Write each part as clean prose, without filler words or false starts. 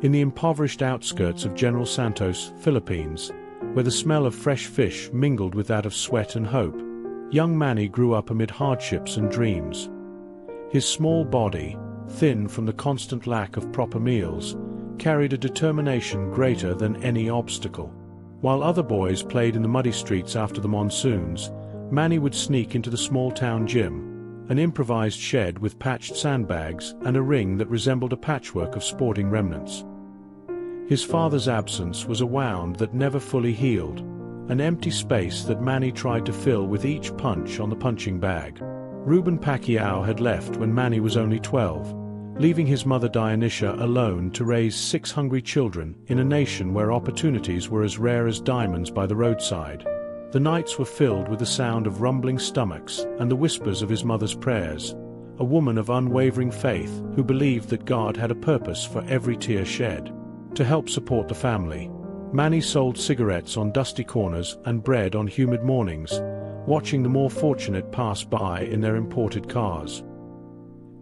In the impoverished outskirts of General Santos, Philippines, where the smell of fresh fish mingled with that of sweat and hope, young Manny grew up amid hardships and dreams. His small body, thin from the constant lack of proper meals, carried a determination greater than any obstacle. While other boys played in the muddy streets after the monsoons, Manny would sneak into the small-town gym, an improvised shed with patched sandbags and a ring that resembled a patchwork of sporting remnants. His father's absence was a wound that never fully healed, an empty space that Manny tried to fill with each punch on the punching bag. Ruben Pacquiao had left when Manny was only 12, leaving his mother Dionysia alone to raise 6 hungry children in a nation where opportunities were as rare as diamonds by the roadside. The nights were filled with the sound of rumbling stomachs and the whispers of his mother's prayers, a woman of unwavering faith who believed that God had a purpose for every tear shed. To help support the family, Manny sold cigarettes on dusty corners and bread on humid mornings, watching the more fortunate pass by in their imported cars.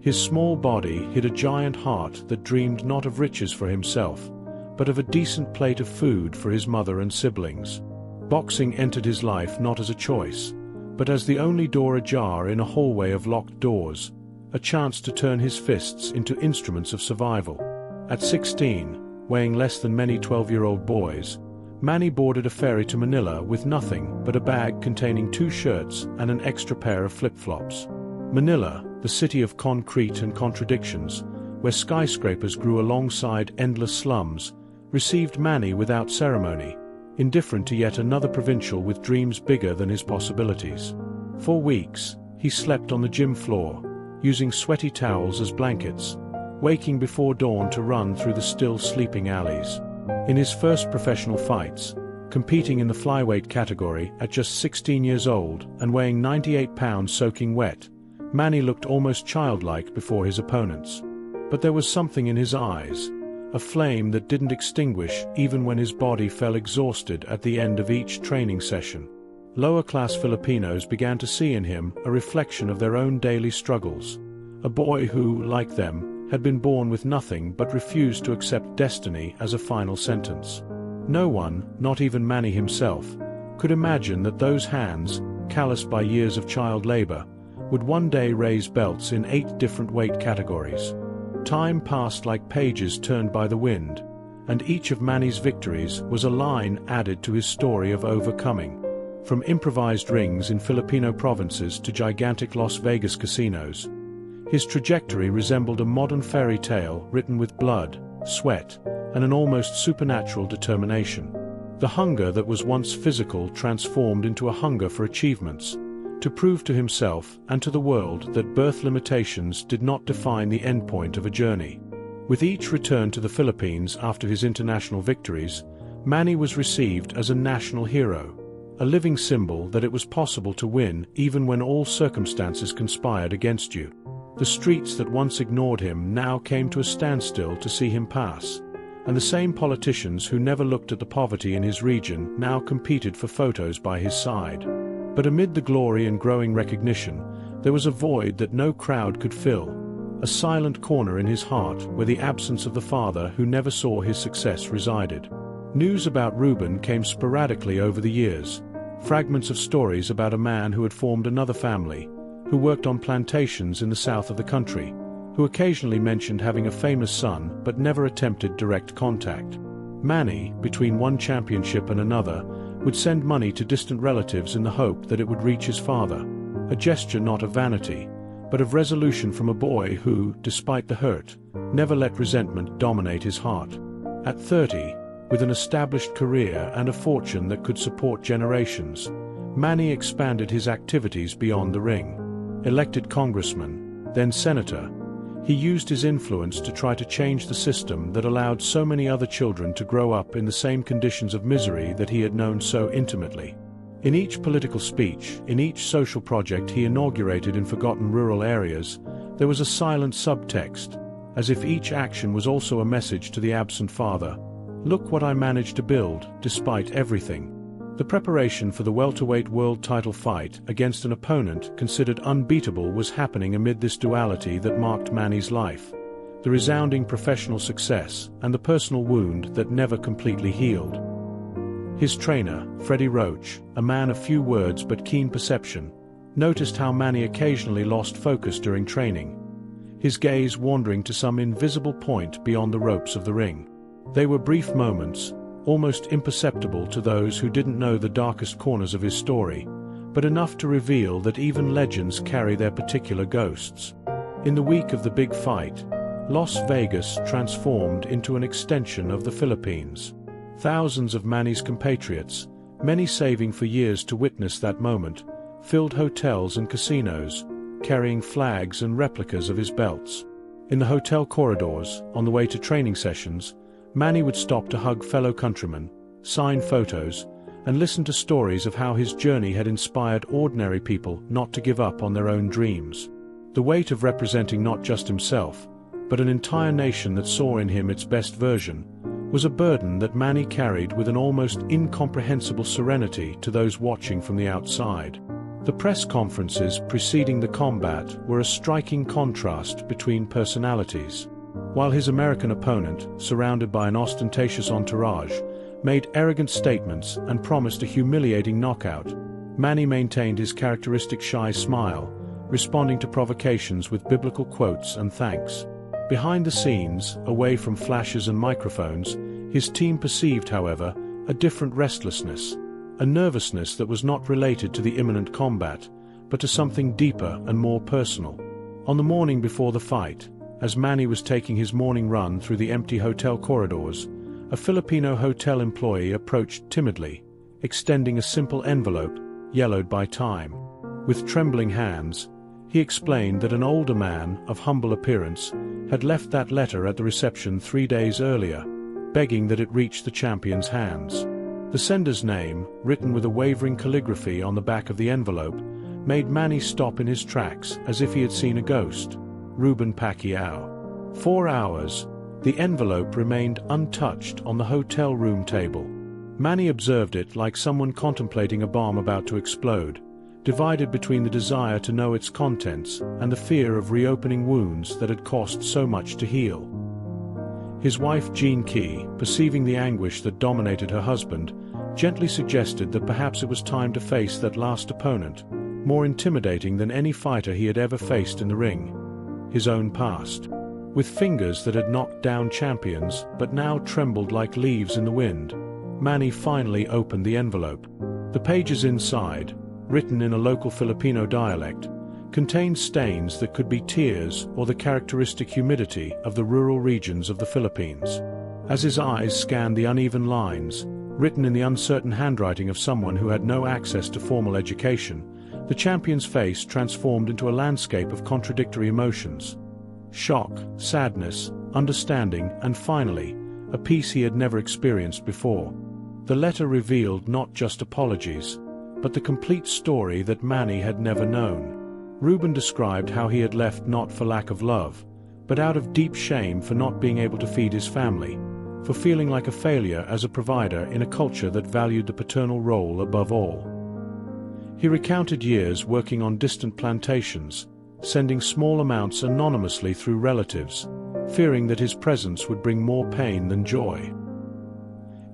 His small body hid a giant heart that dreamed not of riches for himself, but of a decent plate of food for his mother and siblings. Boxing entered his life not as a choice, but as the only door ajar in a hallway of locked doors, a chance to turn his fists into instruments of survival. At 16, weighing less than many 12-year-old boys, Manny boarded a ferry to Manila with nothing but a bag containing 2 shirts and an extra pair of flip-flops. Manila, the city of concrete and contradictions, where skyscrapers grew alongside endless slums, received Manny without ceremony, indifferent to yet another provincial with dreams bigger than his possibilities. For weeks, he slept on the gym floor, using sweaty towels as blankets, waking before dawn to run through the still sleeping alleys. In his first professional fights, competing in the flyweight category at just 16 years old and weighing 98 pounds soaking wet, Manny looked almost childlike before his opponents. But there was something in his eyes, a flame that didn't extinguish even when his body fell exhausted at the end of each training session. Lower-class Filipinos began to see in him a reflection of their own daily struggles, a boy who, like them, had been born with nothing but refused to accept destiny as a final sentence. No one, not even Manny himself, could imagine that those hands, calloused by years of child labor, would one day raise belts in 8 different weight categories. Time passed like pages turned by the wind, and each of Manny's victories was a line added to his story of overcoming. From improvised rings in Filipino provinces to gigantic Las Vegas casinos, his trajectory resembled a modern fairy tale written with blood, sweat, and an almost supernatural determination. The hunger that was once physical transformed into a hunger for achievements, to prove to himself and to the world that birth limitations did not define the endpoint of a journey. With each return to the Philippines after his international victories, Manny was received as a national hero, a living symbol that it was possible to win even when all circumstances conspired against you. The streets that once ignored him now came to a standstill to see him pass, and the same politicians who never looked at the poverty in his region now competed for photos by his side. But amid the glory and growing recognition, there was a void that no crowd could fill, a silent corner in his heart where the absence of the father who never saw his success resided. News about Ruben came sporadically over the years, fragments of stories about a man who had formed another family, who worked on plantations in the south of the country, who occasionally mentioned having a famous son but never attempted direct contact. Manny, between one championship and another, would send money to distant relatives in the hope that it would reach his father, a gesture not of vanity, but of resolution from a boy who, despite the hurt, never let resentment dominate his heart. At 30, with an established career and a fortune that could support generations, Manny expanded his activities beyond the ring. Elected congressman, then senator, he used his influence to try to change the system that allowed so many other children to grow up in the same conditions of misery that he had known so intimately. In each political speech, in each social project he inaugurated in forgotten rural areas, there was a silent subtext, as if each action was also a message to the absent father. Look what I managed to build, despite everything. The preparation for the welterweight world title fight against an opponent considered unbeatable was happening amid this duality that marked Manny's life. the resounding professional success, and the personal wound that never completely healed. His trainer, Freddie Roach, a man of few words but keen perception, noticed how Manny occasionally lost focus during training, his gaze wandering to some invisible point beyond the ropes of the ring. They were brief moments, almost imperceptible to those who didn't know the darkest corners of his story, but enough to reveal that even legends carry their particular ghosts. In the week of the big fight, Las Vegas transformed into an extension of the Philippines. Thousands of Manny's compatriots, many saving for years to witness that moment, filled hotels and casinos, carrying flags and replicas of his belts. In the hotel corridors, on the way to training sessions, Manny would stop to hug fellow countrymen, sign photos, and listen to stories of how his journey had inspired ordinary people not to give up on their own dreams. The weight of representing not just himself, but an entire nation that saw in him its best version, was a burden that Manny carried with an almost incomprehensible serenity to those watching from the outside. The press conferences preceding the combat were a striking contrast between personalities. While his American opponent, surrounded by an ostentatious entourage, made arrogant statements and promised a humiliating knockout, Manny maintained his characteristic shy smile, responding to provocations with biblical quotes and thanks. Behind the scenes, away from flashes and microphones, his team perceived, however, a different restlessness, a nervousness that was not related to the imminent combat, but to something deeper and more personal. On the morning before the fight, as Manny was taking his morning run through the empty hotel corridors, a Filipino hotel employee approached timidly, extending a simple envelope, yellowed by time. With trembling hands, he explained that an older man, of humble appearance, had left that letter at the reception 3 days earlier, begging that it reach the champion's hands. The sender's name, written with a wavering calligraphy on the back of the envelope, made Manny stop in his tracks as if he had seen a ghost. Manny Pacquiao. 4 hours, the envelope remained untouched on the hotel room table. Manny observed it like someone contemplating a bomb about to explode, divided between the desire to know its contents and the fear of reopening wounds that had cost so much to heal. His wife Jean Key, perceiving the anguish that dominated her husband, gently suggested that perhaps it was time to face that last opponent, more intimidating than any fighter he had ever faced in the ring, his own past. With fingers that had knocked down champions but now trembled like leaves in the wind, Manny finally opened the envelope. The pages inside, written in a local Filipino dialect, contained stains that could be tears or the characteristic humidity of the rural regions of the Philippines. As his eyes scanned the uneven lines, written in the uncertain handwriting of someone who had no access to formal education, the champion's face transformed into a landscape of contradictory emotions: shock, sadness, understanding, and finally, a peace he had never experienced before. The letter revealed not just apologies, but the complete story that Manny had never known. Ruben described how he had left not for lack of love, but out of deep shame for not being able to feed his family, for feeling like a failure as a provider in a culture that valued the paternal role above all. He recounted years working on distant plantations, sending small amounts anonymously through relatives, fearing that his presence would bring more pain than joy.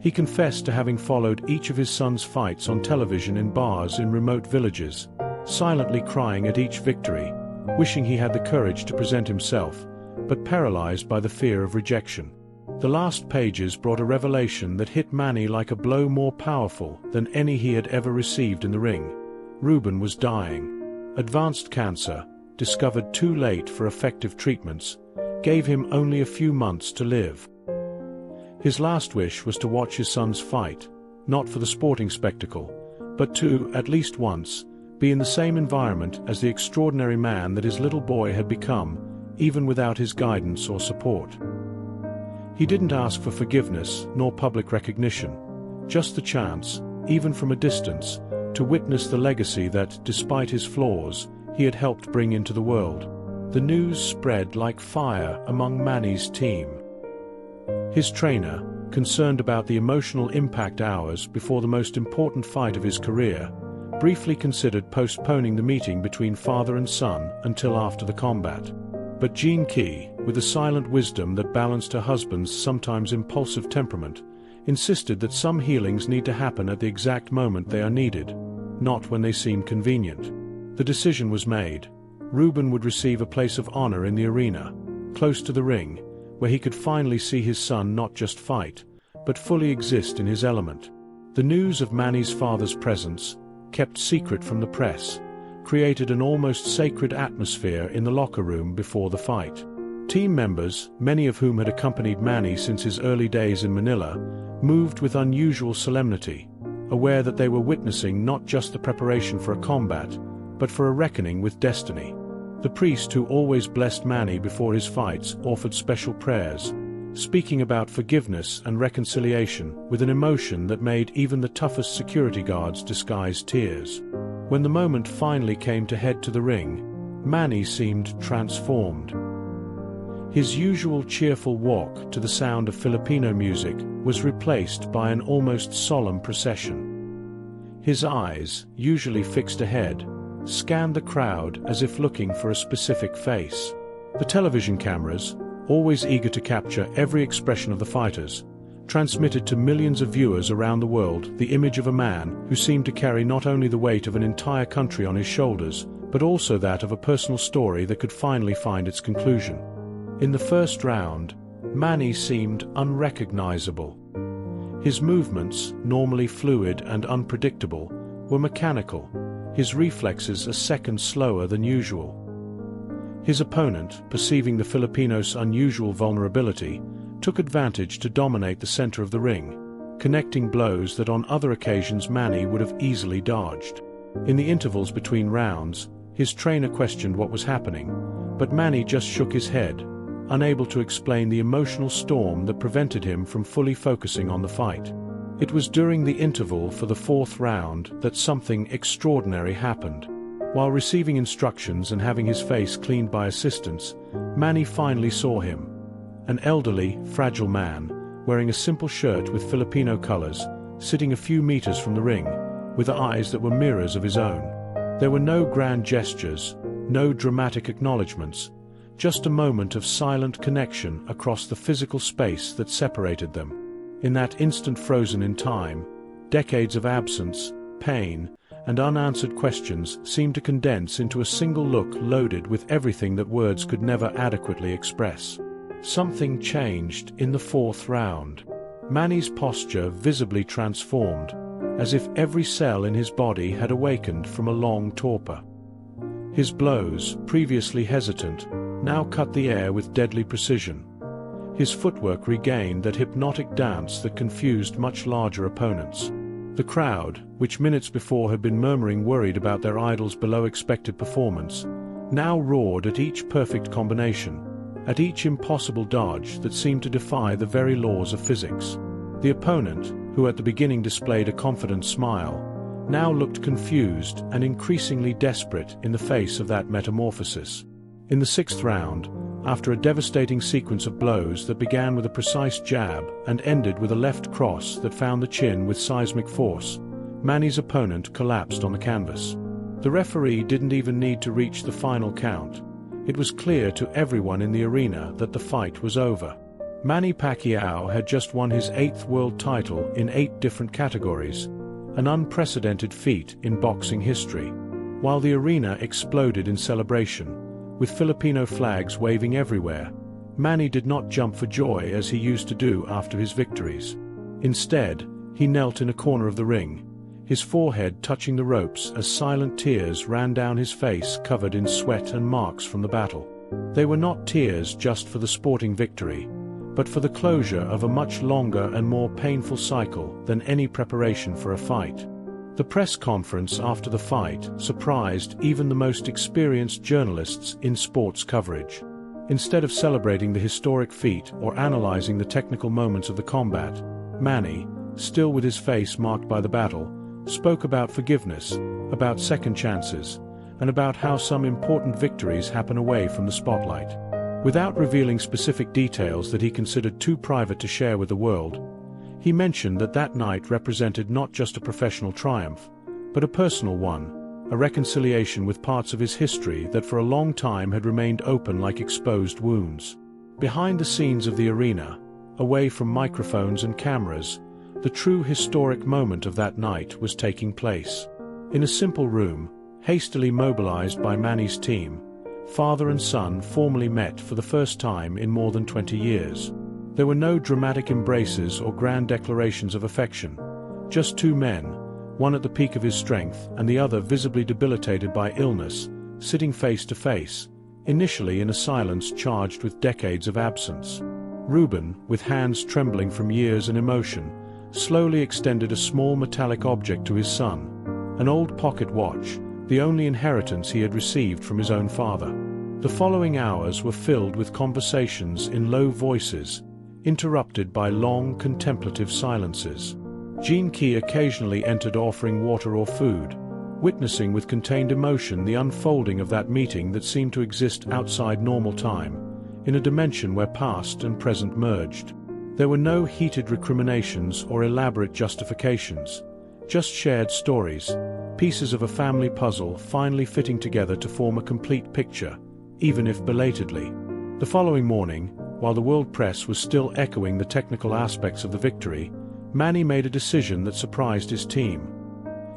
He confessed to having followed each of his son's fights on television in bars in remote villages, silently crying at each victory, wishing he had the courage to present himself, but paralyzed by the fear of rejection. The last pages brought a revelation that hit Manny like a blow more powerful than any he had ever received in the ring. Ruben was dying. Advanced cancer, discovered too late for effective treatments, gave him only a few months to live. His last wish was to watch his sons fight, not for the sporting spectacle, but to, at least once, be in the same environment as the extraordinary man that his little boy had become, even without his guidance or support. He didn't ask for forgiveness nor public recognition, just the chance, even from a distance, to witness the legacy that, despite his flaws, he had helped bring into the world. The news spread like fire among Manny's team. His trainer, concerned about the emotional impact hours before the most important fight of his career, briefly considered postponing the meeting between father and son until after the combat. But Jean Key, with a silent wisdom that balanced her husband's sometimes impulsive temperament, insisted that some healings need to happen at the exact moment they are needed, not when they seem convenient. The decision was made. Ruben would receive a place of honor in the arena, close to the ring, where he could finally see his son not just fight, but fully exist in his element. The news of Manny's father's presence, kept secret from the press, created an almost sacred atmosphere in the locker room before the fight. Team members, many of whom had accompanied Manny since his early days in Manila, moved with unusual solemnity, aware that they were witnessing not just the preparation for a combat, but for a reckoning with destiny. The priest who always blessed Manny before his fights offered special prayers, speaking about forgiveness and reconciliation with an emotion that made even the toughest security guards disguise tears. When the moment finally came to head to the ring, Manny seemed transformed. His usual cheerful walk to the sound of Filipino music was replaced by an almost solemn procession. His eyes, usually fixed ahead, scanned the crowd as if looking for a specific face. The television cameras, always eager to capture every expression of the fighters, transmitted to millions of viewers around the world the image of a man who seemed to carry not only the weight of an entire country on his shoulders, but also that of a personal story that could finally find its conclusion. In the first round, Manny seemed unrecognizable. His movements, normally fluid and unpredictable, were mechanical, his reflexes a second slower than usual. His opponent, perceiving the Filipino's unusual vulnerability, took advantage to dominate the center of the ring, connecting blows that on other occasions Manny would have easily dodged. In the intervals between rounds, his trainer questioned what was happening, but Manny just shook his head, unable to explain the emotional storm that prevented him from fully focusing on the fight. It was during the interval for the fourth round that something extraordinary happened. While receiving instructions and having his face cleaned by assistants, Manny finally saw him. An elderly, fragile man, wearing a simple shirt with Filipino colors, sitting a few meters from the ring, with eyes that were mirrors of his own. There were no grand gestures, no dramatic acknowledgments, just a moment of silent connection across the physical space that separated them. In that instant frozen in time, decades of absence, pain, and unanswered questions seemed to condense into a single look loaded with everything that words could never adequately express. Something changed in the fourth round. Manny's posture visibly transformed, as if every cell in his body had awakened from a long torpor. His blows, previously hesitant, now cut the air with deadly precision. His footwork regained that hypnotic dance that confused much larger opponents. The crowd, which minutes before had been murmuring worried about their idol's below-expected performance, now roared at each perfect combination, at each impossible dodge that seemed to defy the very laws of physics. The opponent, who at the beginning displayed a confident smile, now looked confused and increasingly desperate in the face of that metamorphosis. In the sixth round, after a devastating sequence of blows that began with a precise jab and ended with a left cross that found the chin with seismic force, Manny's opponent collapsed on the canvas. The referee didn't even need to reach the final count. It was clear to everyone in the arena that the fight was over. Manny Pacquiao had just won his 8th world title in 8 different categories, an unprecedented feat in boxing history. While the arena exploded in celebration, with Filipino flags waving everywhere, Manny did not jump for joy as he used to do after his victories. Instead, he knelt in a corner of the ring, his forehead touching the ropes as silent tears ran down his face covered in sweat and marks from the battle. They were not tears just for the sporting victory, but for the closure of a much longer and more painful cycle than any preparation for a fight. The press conference after the fight surprised even the most experienced journalists in sports coverage. Instead of celebrating the historic feat or analyzing the technical moments of the combat, Manny, still with his face marked by the battle, spoke about forgiveness, about second chances, and about how some important victories happen away from the spotlight. Without revealing specific details that he considered too private to share with the world, he mentioned that that night represented not just a professional triumph, but a personal one, a reconciliation with parts of his history that for a long time had remained open like exposed wounds. Behind the scenes of the arena, away from microphones and cameras, the true historic moment of that night was taking place. In a simple room, hastily mobilized by Manny's team, father and son formally met for the first time in more than 20 years. There were no dramatic embraces or grand declarations of affection, just two men, one at the peak of his strength and the other visibly debilitated by illness, sitting face to face, initially in a silence charged with decades of absence. Reuben, with hands trembling from years and emotion, slowly extended a small metallic object to his son, an old pocket watch, the only inheritance he had received from his own father. The following hours were filled with conversations in low voices, interrupted by long, contemplative silences. Gene Key occasionally entered offering water or food, witnessing with contained emotion the unfolding of that meeting that seemed to exist outside normal time, in a dimension where past and present merged. There were no heated recriminations or elaborate justifications, just shared stories, pieces of a family puzzle finally fitting together to form a complete picture, even if belatedly. The following morning, while the world press was still echoing the technical aspects of the victory, Manny made a decision that surprised his team.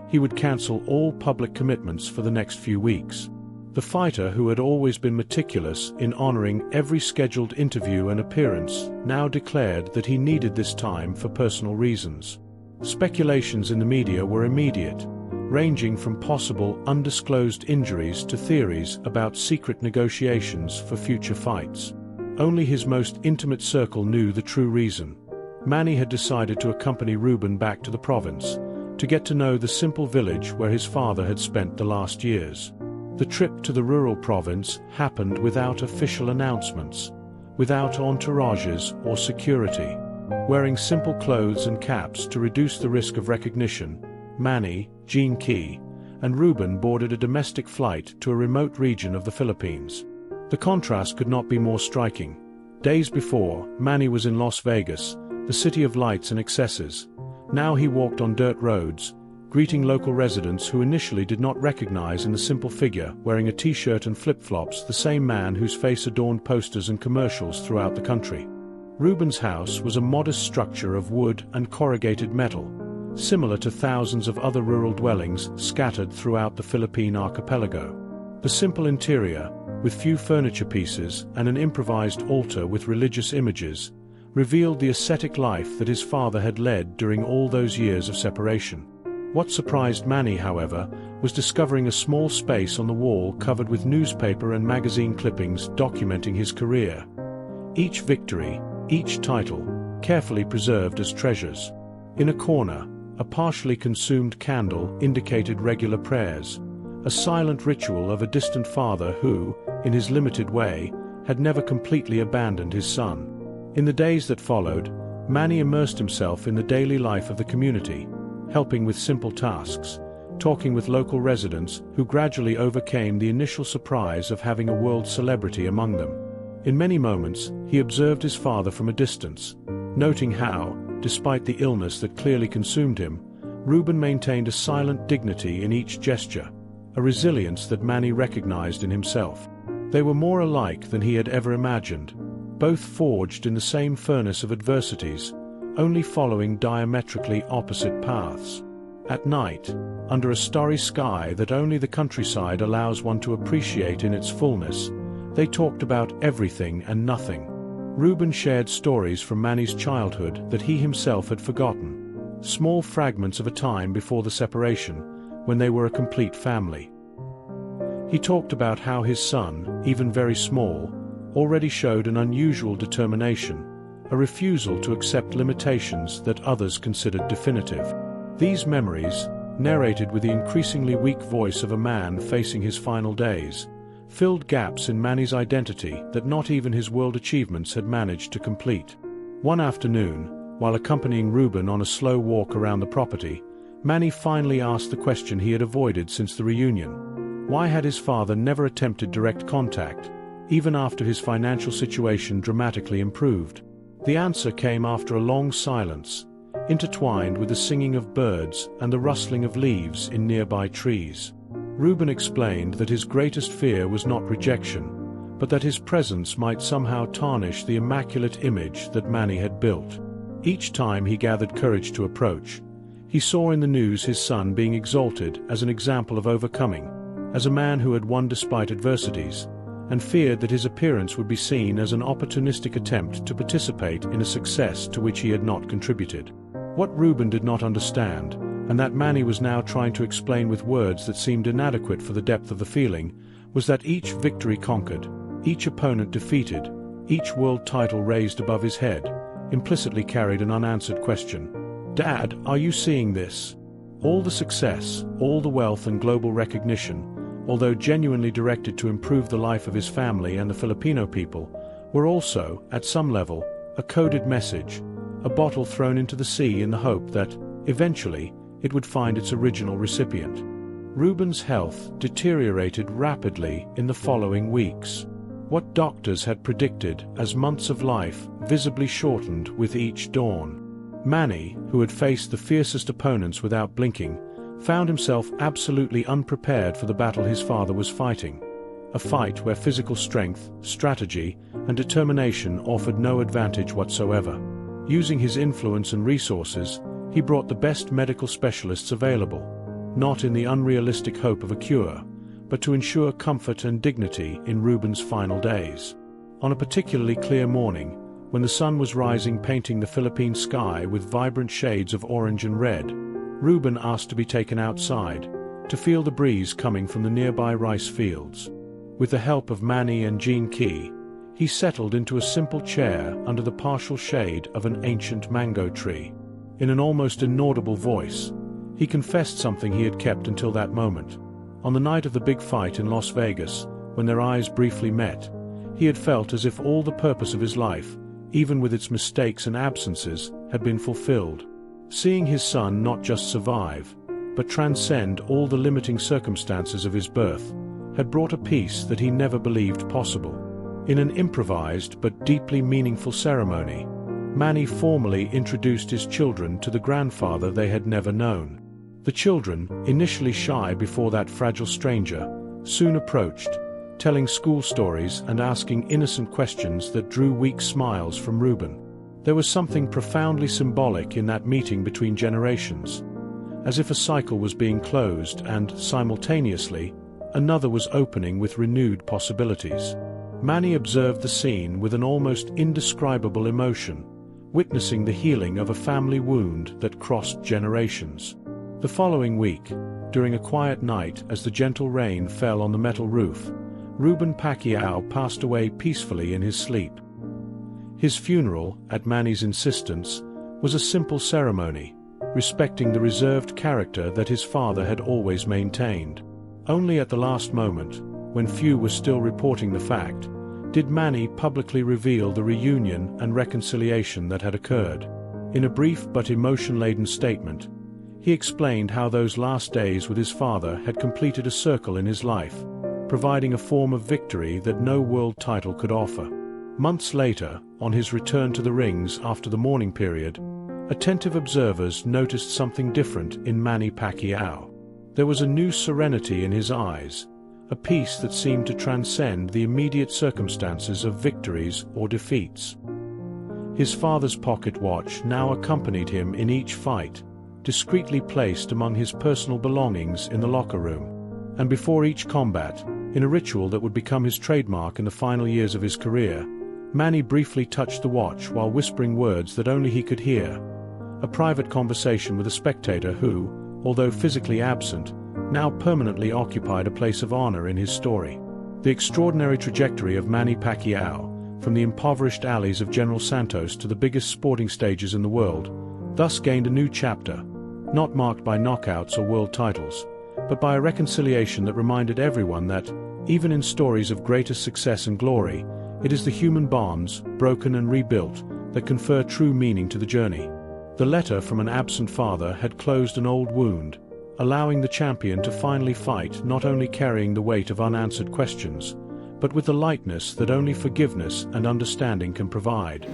He would cancel all public commitments for the next few weeks. The fighter, who had always been meticulous in honoring every scheduled interview and appearance, now declared that he needed this time for personal reasons. Speculations in the media were immediate, ranging from possible undisclosed injuries to theories about secret negotiations for future fights. Only his most intimate circle knew the true reason. Manny had decided to accompany Reuben back to the province, to get to know the simple village where his father had spent the last years. The trip to the rural province happened without official announcements, without entourages or security. Wearing simple clothes and caps to reduce the risk of recognition, Manny, Gene Key, and Reuben boarded a domestic flight to a remote region of the Philippines. The contrast could not be more striking. Days before, Manny was in Las Vegas, the city of lights and excesses. Now he walked on dirt roads, greeting local residents who initially did not recognize in the simple figure wearing a t-shirt and flip-flops the same man whose face adorned posters and commercials throughout the country. Reuben's house was a modest structure of wood and corrugated metal, similar to thousands of other rural dwellings scattered throughout the Philippine archipelago. The simple interior, with few furniture pieces and an improvised altar with religious images, revealed the ascetic life that his father had led during all those years of separation. What surprised Manny, however, was discovering a small space on the wall covered with newspaper and magazine clippings documenting his career. Each victory, each title, carefully preserved as treasures. In a corner, a partially consumed candle indicated regular prayers, a silent ritual of a distant father who, in his limited way, had never completely abandoned his son. In the days that followed, Manny immersed himself in the daily life of the community, helping with simple tasks, talking with local residents who gradually overcame the initial surprise of having a world celebrity among them. In many moments, he observed his father from a distance, noting how, despite the illness that clearly consumed him, Reuben maintained a silent dignity in each gesture, a resilience that Manny recognized in himself. They were more alike than he had ever imagined, both forged in the same furnace of adversities, only following diametrically opposite paths. At night, under a starry sky that only the countryside allows one to appreciate in its fullness, they talked about everything and nothing. Reuben shared stories from Manny's childhood that he himself had forgotten, small fragments of a time before the separation, when they were a complete family. He talked about how his son, even very small, already showed an unusual determination, a refusal to accept limitations that others considered definitive. These memories, narrated with the increasingly weak voice of a man facing his final days, filled gaps in Manny's identity that not even his world achievements had managed to complete. One afternoon, while accompanying Reuben on a slow walk around the property, Manny finally asked the question he had avoided since the reunion. Why had his father never attempted direct contact, even after his financial situation dramatically improved? The answer came after a long silence, intertwined with the singing of birds and the rustling of leaves in nearby trees. Reuben explained that his greatest fear was not rejection, but that his presence might somehow tarnish the immaculate image that Manny had built. Each time he gathered courage to approach, he saw in the news his son being exalted as an example of overcoming, as a man who had won despite adversities, and feared that his appearance would be seen as an opportunistic attempt to participate in a success to which he had not contributed. What Ruben did not understand, and that Manny was now trying to explain with words that seemed inadequate for the depth of the feeling, was that each victory conquered, each opponent defeated, each world title raised above his head, implicitly carried an unanswered question. "Dad, are you seeing this? All the success, all the wealth and global recognition, although genuinely directed to improve the life of his family and the Filipino people, were also, at some level, a coded message, a bottle thrown into the sea in the hope that, eventually, it would find its original recipient." Ruben's health deteriorated rapidly in the following weeks. What doctors had predicted as months of life visibly shortened with each dawn. Manny, who had faced the fiercest opponents without blinking, found himself absolutely unprepared for the battle his father was fighting. A fight where physical strength, strategy, and determination offered no advantage whatsoever. Using his influence and resources, he brought the best medical specialists available, not in the unrealistic hope of a cure, but to ensure comfort and dignity in Ruben's final days. On a particularly clear morning, when the sun was rising painting the Philippine sky with vibrant shades of orange and red, Ruben asked to be taken outside, to feel the breeze coming from the nearby rice fields. With the help of Manny and Jean Key, he settled into a simple chair under the partial shade of an ancient mango tree. In an almost inaudible voice, he confessed something he had kept until that moment. On the night of the big fight in Las Vegas, when their eyes briefly met, he had felt as if all the purpose of his life, even with its mistakes and absences, had been fulfilled. Seeing his son not just survive, but transcend all the limiting circumstances of his birth, had brought a peace that he never believed possible. In an improvised but deeply meaningful ceremony, Manny formally introduced his children to the grandfather they had never known. The children, initially shy before that fragile stranger, soon approached, telling school stories and asking innocent questions that drew weak smiles from Ruben. There was something profoundly symbolic in that meeting between generations, as if a cycle was being closed and, simultaneously, another was opening with renewed possibilities. Manny observed the scene with an almost indescribable emotion, witnessing the healing of a family wound that crossed generations. The following week, during a quiet night as the gentle rain fell on the metal roof, Manny Pacquiao passed away peacefully in his sleep. His funeral, at Manny's insistence, was a simple ceremony, respecting the reserved character that his father had always maintained. Only at the last moment, when few were still reporting the fact, did Manny publicly reveal the reunion and reconciliation that had occurred. In a brief but emotion-laden statement, he explained how those last days with his father had completed a circle in his life, providing a form of victory that no world title could offer. Months later, on his return to the rings after the mourning period, attentive observers noticed something different in Manny Pacquiao. There was a new serenity in his eyes, a peace that seemed to transcend the immediate circumstances of victories or defeats. His father's pocket watch now accompanied him in each fight, discreetly placed among his personal belongings in the locker room. And before each combat, in a ritual that would become his trademark in the final years of his career, Manny briefly touched the watch while whispering words that only he could hear, a private conversation with a spectator who, although physically absent, now permanently occupied a place of honor in his story. The extraordinary trajectory of Manny Pacquiao, from the impoverished alleys of General Santos to the biggest sporting stages in the world, thus gained a new chapter, not marked by knockouts or world titles, but by a reconciliation that reminded everyone that, even in stories of greatest success and glory, it is the human bonds, broken and rebuilt, that confer true meaning to the journey. The letter from an absent father had closed an old wound, allowing the champion to finally fight, not only carrying the weight of unanswered questions, but with the lightness that only forgiveness and understanding can provide.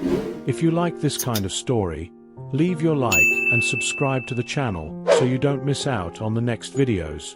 If you like this kind of story, leave your like and subscribe to the channel so you don't miss out on the next videos.